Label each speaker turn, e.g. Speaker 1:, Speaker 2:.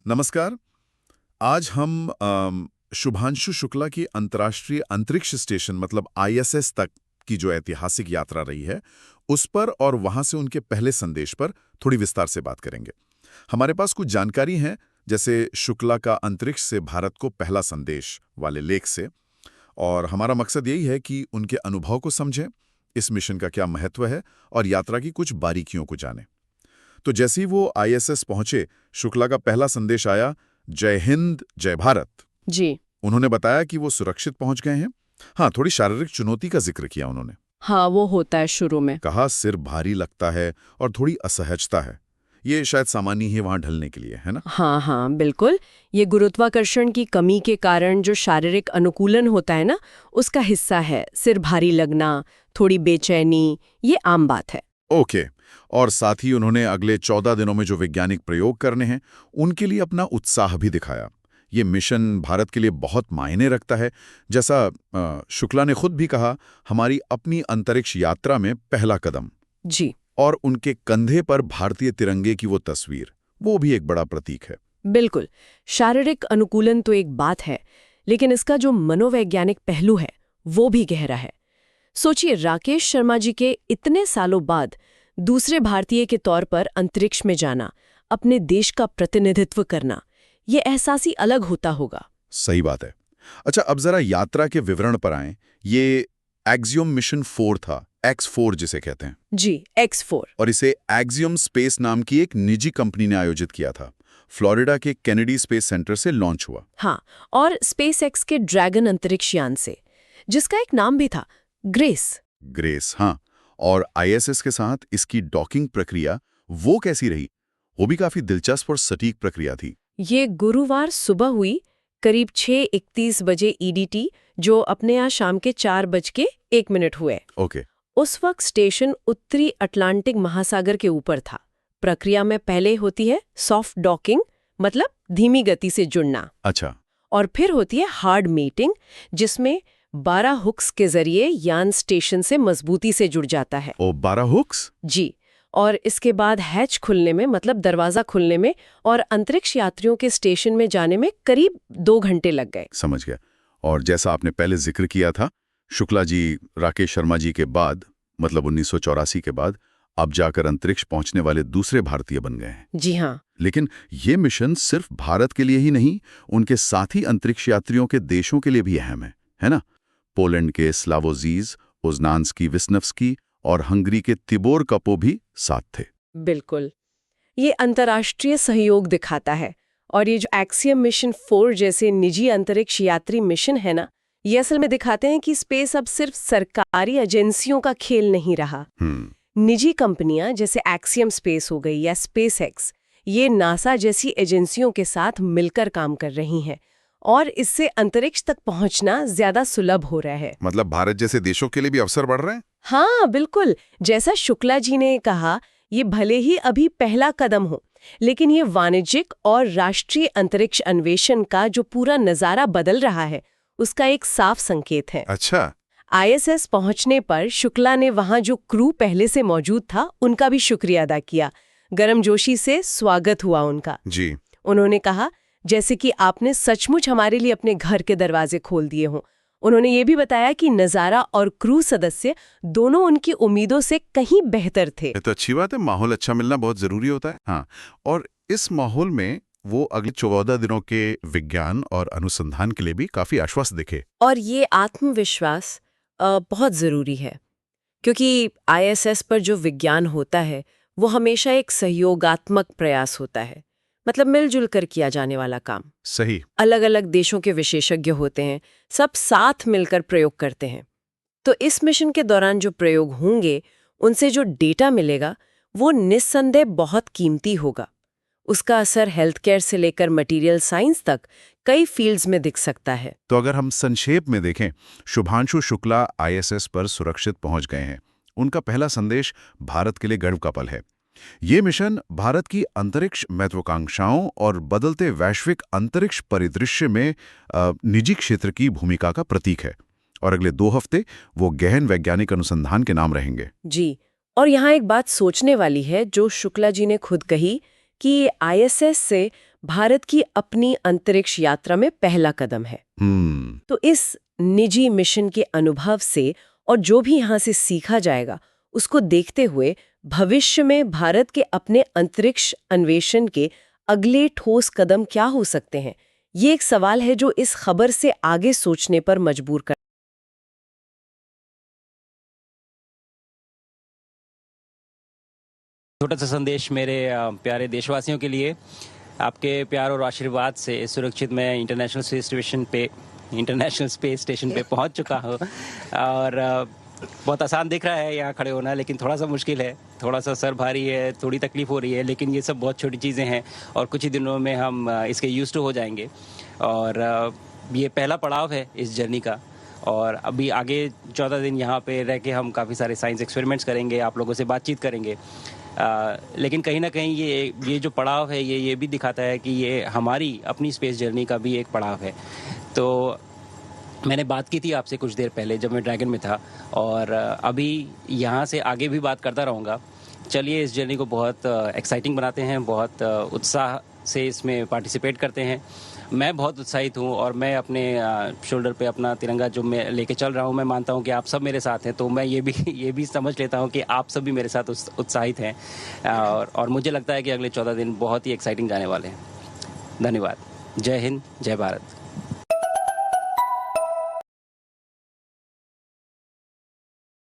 Speaker 1: नमस्कार। आज हम शुभांशु शुक्ला की अंतर्राष्ट्रीय अंतरिक्ष स्टेशन मतलब आईएसएस तक की जो ऐतिहासिक यात्रा रही है उस पर और वहां से उनके पहले संदेश पर थोड़ी विस्तार से बात करेंगे। हमारे पास कुछ जानकारी है, जैसे शुक्ला का अंतरिक्ष से भारत को पहला संदेश वाले लेख से, और हमारा मकसद यही है कि उनके अनुभव को समझें, इस मिशन का क्या महत्व है और यात्रा की कुछ बारीकियों को जानें। तो जैसे ही वो आईएसएस पहुंचे, शुक्ला का पहला संदेश आया, जय हिंद जय भारत।
Speaker 2: जी।
Speaker 1: उन्होंने बताया कि वो सुरक्षित पहुंच गए हैं। हाँ, थोड़ी शारीरिक चुनौती का जिक्र किया उन्होंने।
Speaker 2: हाँ, वो होता है शुरू में।
Speaker 1: कहा सिर भारी लगता है और थोड़ी असहजता है। ये शायद सामान्य ही है वहां ढलने के लिए, है ना?
Speaker 2: हाँ हाँ, बिल्कुल। ये गुरुत्वाकर्षण की कमी के कारण जो शारीरिक अनुकूलन होता है ना, उसका हिस्सा है। सिर भारी लगना, थोड़ी बेचैनी, ये आम बात है।
Speaker 1: ओके। और साथ ही उन्होंने अगले 14 दिनों में जो वैज्ञानिक प्रयोग करने हैं उनके लिए अपना उत्साह भी दिखाया। ये मिशन भारत के लिए बहुत मायने रखता है। जैसा शुक्ला ने खुद भी कहा, हमारी अपनी अंतरिक्ष यात्रा में पहला कदम।
Speaker 2: जी,
Speaker 1: और उनके कंधे पर भारतीय तिरंगे की वो तस्वीर, वो भी एक बड़ा प्रतीक है।
Speaker 2: बिल्कुल। शारीरिक अनुकूलन तो एक बात है, लेकिन इसका जो मनोवैज्ञानिक पहलू है वो भी गहरा है। सोचिए, राकेश शर्मा जी के इतने सालों बाद दूसरे भारतीय के तौर पर अंतरिक्ष में जाना, अपने देश का प्रतिनिधित्व करना, ये एहसास ही अलग होता होगा।
Speaker 1: सही बात है। अच्छा, अब जरा यात्रा के विवरण पर आएं। ये एक्सियम मिशन 4 था, X4 जिसे कहते हैं।
Speaker 2: जी, X4।
Speaker 1: और इसे एक्सियम स्पेस नाम की एक निजी कंपनी ने आयोजित किया था। फ्लोरिडा के केनेडी स्पेस सेंटर से लॉन्च हुआ।
Speaker 2: हाँ, और स्पेसएक्स के ड्रैगन अंतरिक्ष यान से, जिसका एक नाम भी था, ग्रेस।
Speaker 1: ग्रेस, हाँ। और आईएसएस के साथ इसकी डॉकिंग प्रक्रिया वो कैसी रही? वो भी काफी दिलचस्प और सटीक प्रक्रिया थी।
Speaker 2: ये गुरुवार सुबह हुई, करीब 6:31 बजे ईडीटी, जो अपने यहाँ शाम के 4:01 हुए।
Speaker 1: ओके।
Speaker 2: उस वक्त स्टेशन उत्तरी अटलांटिक महासागर के ऊपर था। प्रक्रिया में पहले होती है सॉफ्ट डॉकिंग, मतलब धीमी गति से जुड़ना।
Speaker 1: अच्छा।
Speaker 2: और फिर होती है हार्ड मीटिंग, जिसमें 12 हुक्स के जरिए यान स्टेशन से मजबूती से जुड़ जाता है।
Speaker 1: ओ, 12 हुक्स?
Speaker 2: जी। और इसके बाद हैच खुलने में, मतलब दरवाजा खुलने में, और अंतरिक्ष यात्रियों के स्टेशन में जाने में करीब 2 घंटे लग गए।
Speaker 1: समझ गया। और जैसा आपने पहले जिक्र किया था, शुक्ला जी राकेश शर्मा जी के बाद, मतलब 1984 के बाद, अब जाकर अंतरिक्ष पहुंचने वाले दूसरे भारतीय बन गए हैं।
Speaker 2: जी हाँ।
Speaker 1: लेकिन ये मिशन सिर्फ भारत के लिए ही नहीं, उनके साथी अंतरिक्ष यात्रियों के देशों के लिए भी अहम है ना? पोलैंड के स्लावोजीज, उज़नान्स्की विस्नव्स्की और हंगरी के तिबोर कपो भी साथ थे।
Speaker 2: बिल्कुल। ये अंतर्राष्ट्रीय सहयोग दिखाता है। और ये जो एक्सियम मिशन 4 जैसे निजी अंतरिक्ष यात्री मिशन है ना, ये असल में दिखाते हैं कि स्पेस अब सिर्फ सरकारी एजेंसियों का खेल नहीं रहा। निजी कंपनियां जैसे एक्सियम स्पेस हो गई या स्पेसएक्स, ये नासा जैसी एजेंसियों के साथ मिलकर काम कर रही हैं, और इससे अंतरिक्ष तक पहुंचना ज्यादा सुलभ हो रहा है।
Speaker 1: मतलब भारत जैसे देशों के लिए भी अवसर बढ़ रहे हैं।
Speaker 2: हाँ, बिल्कुल। जैसा शुक्ला जी ने कहा, ये भले ही अभी पहला कदम हो, लेकिन ये वाणिज्यिक और राष्ट्रीय अंतरिक्ष अन्वेषण का जो पूरा नजारा बदल रहा है, उसका एक साफ संकेत है।
Speaker 1: अच्छा।
Speaker 2: आईएसएस पहुंचने पर शुक्ला ने वहां जो क्रू पहले से मौजूद था, उनका भी शुक्रिया अदा किया। गर्मजोशी से स्वागत हुआ उनका।
Speaker 1: जी।
Speaker 2: उन्होंने कहा, जैसे कि आपने सचमुच हमारे लिए अपने घर के दरवाजे खोल दिए हों। उन्होंने ये भी बताया कि नजारा और क्रू सदस्य दोनों उनकी उम्मीदों से कहीं बेहतर थे।
Speaker 1: ये तो अच्छी बात है, माहौल अच्छा मिलना बहुत जरूरी होता है। हाँ, और इस माहौल में वो अगले 14 दिनों के विज्ञान और अनुसंधान के लिए भी काफी आश्वस्त दिखे।
Speaker 2: और ये आत्मविश्वास बहुत जरूरी है, क्योंकि आईएसएस पर जो विज्ञान होता है वो हमेशा एक सहयोगात्मक प्रयास होता है, मतलब मिलजुल कर किया जाने वाला काम।
Speaker 1: सही।
Speaker 2: अलग अलग देशों के विशेषज्ञ होते हैं, सब साथ मिलकर प्रयोग करते हैं। तो इस मिशन के दौरान जो प्रयोग होंगे, उनसे जो डेटा मिलेगा वो निस्संदेह बहुत कीमती होगा। उसका असर हेल्थ केयर से लेकर मटेरियल साइंस तक कई फील्ड्स में दिख सकता है।
Speaker 1: तो अगर हम संक्षेप में देखें, शुभांशु शुक्ला आईएसएस पर सुरक्षित पहुंच गए हैं। उनका पहला संदेश भारत के लिए गर्व का पल है। ये मिशन भारत की अंतरिक्ष महत्वाकांक्षाओं और बदलते वैश्विक अंतरिक्ष परिदृश्य में निजी क्षेत्र की भूमिका का प्रतीक है। और अगले 2 हफ्ते वो गहन वैज्ञानिक अनुसंधान के नाम रहेंगे।
Speaker 2: जी। और यहाँ एक बात सोचने वाली है, जो शुक्ला जी ने खुद कही, कि आईएसएस से भारत की अपनी अंतरिक्ष यात्रा में पहला कदम है। तो इस निजी मिशन के अनुभव से और जो भी यहाँ से सीखा जाएगा उसको देखते हुए भविष्य में भारत के अपने अंतरिक्ष अन्वेषण के अगले ठोस कदम क्या हो सकते हैं, ये एक सवाल है जो इस खबर से आगे सोचने पर मजबूर कर।
Speaker 3: छोटा सा संदेश मेरे प्यारे देशवासियों के लिए। आपके प्यार और आशीर्वाद से सुरक्षित मैं इंटरनेशनल स्पेस स्टेशन पे पहुंच चुका हूं। और बहुत आसान दिख रहा है यहाँ खड़े होना, लेकिन थोड़ा सा मुश्किल है, थोड़ा सा सर भारी है, थोड़ी तकलीफ हो रही है, लेकिन ये सब बहुत छोटी चीज़ें हैं और कुछ ही दिनों में हम इसके यूज्ड टू हो जाएंगे। और ये पहला पड़ाव है इस जर्नी का। और अभी आगे 14 दिन यहाँ पे रह के हम काफ़ी सारे साइंस एक्सपेरिमेंट्स करेंगे, आप लोगों से बातचीत करेंगे। लेकिन कहीं ना कहीं ये जो पड़ाव है ये भी दिखाता है कि ये हमारी अपनी स्पेस जर्नी का भी एक पड़ाव है। तो मैंने बात की थी आपसे कुछ देर पहले जब मैं ड्रैगन में था, और अभी यहाँ से आगे भी बात करता रहूँगा। चलिए इस जर्नी को बहुत एक्साइटिंग बनाते हैं, बहुत उत्साह से इसमें पार्टिसिपेट करते हैं। मैं बहुत उत्साहित हूँ और मैं अपने शोल्डर पे अपना तिरंगा जो मैं लेके चल रहा हूँ, मैं मानता हूँ कि आप सब मेरे साथ हैं। तो मैं ये भी समझ लेता हूँ कि आप सब भी मेरे साथ उत्साहित हैं। और मुझे लगता है कि अगले 14 दिन बहुत ही एक्साइटिंग जाने वाले हैं। धन्यवाद। जय हिंद, जय भारत।